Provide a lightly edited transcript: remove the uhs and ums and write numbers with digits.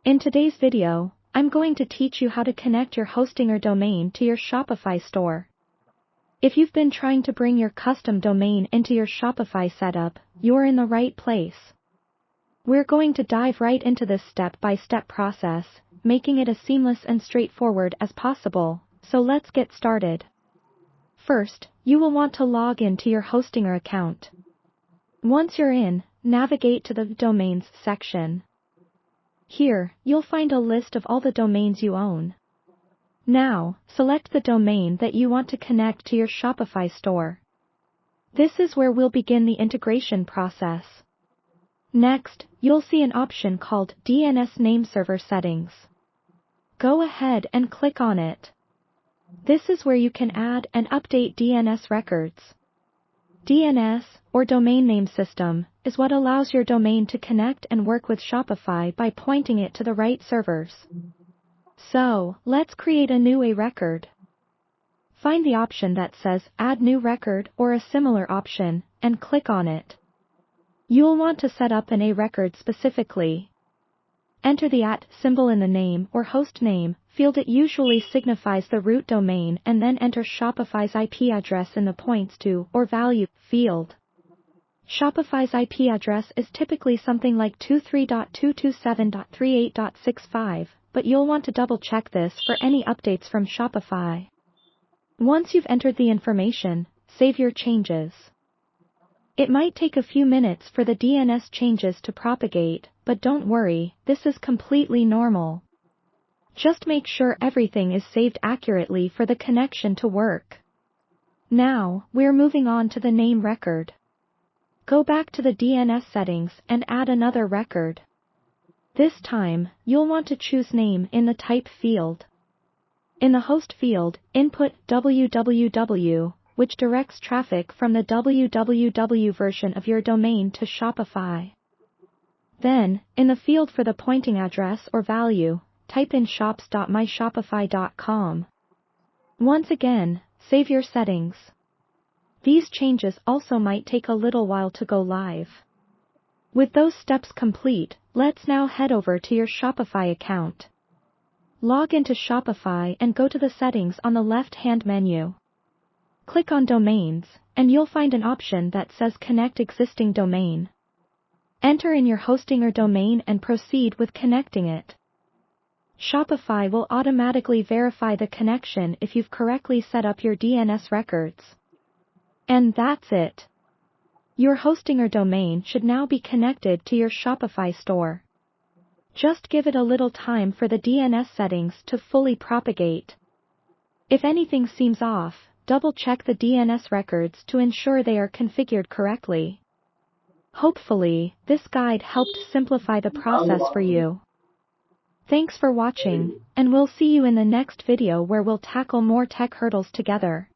In today's video, I'm going to teach you how to connect your Hostinger domain to your Shopify store. If you've been trying to bring your custom domain into your Shopify setup, you're in the right place. We're going to dive right into this step-by-step process, making it as seamless and straightforward as possible, so let's get started. First, you will want to log in to your Hostinger account. Once you're in, navigate to the Domains section. Here, you'll find a list of all the domains you own. Now, select the domain that you want to connect to your Shopify store. This is where we'll begin the integration process. Next, you'll see an option called DNS Name Server Settings. Go ahead and click on it. This is where you can add and update DNS records. DNS, or Domain Name System, is what allows your domain to connect and work with Shopify by pointing it to the right servers. So, let's create a new record. Find the option that says Add New Record or a similar option, and click on it. You'll want to set up an record specifically. Enter the symbol in the name or host name field. It usually signifies the root domain, and then enter Shopify's IP address in the points to or value field. Shopify's IP address is typically something like 23.227.38.65, but you'll want to double check this for any updates from Shopify. Once you've entered the information, save your changes. It might take a few minutes for the DNS changes to propagate, but don't worry, this is completely normal. Just make sure everything is saved accurately for the connection to work. Now, we're moving on to the name record. Go back to the DNS settings and add another record. This time, you'll want to choose name in the type field. In the host field, input www, which directs traffic from the www version of your domain to Shopify. Then, in the field for the pointing address or value, type in shops.myshopify.com. Once again, save your settings. These changes also might take a little while to go live. With those steps complete, let's now head over to your Shopify account. Log into Shopify and go to the settings on the left-hand menu. Click on Domains, and you'll find an option that says Connect Existing Domain. Enter in your Hostinger domain and proceed with connecting it. Shopify will automatically verify the connection if you've correctly set up your DNS records. And that's it. Your Hostinger domain should now be connected to your Shopify store. Just give it a little time for the DNS settings to fully propagate. If anything seems off, double-check the DNS records to ensure they are configured correctly. Hopefully, this guide helped simplify the process for you. Thanks for watching, and we'll see you in the next video where we'll tackle more tech hurdles together.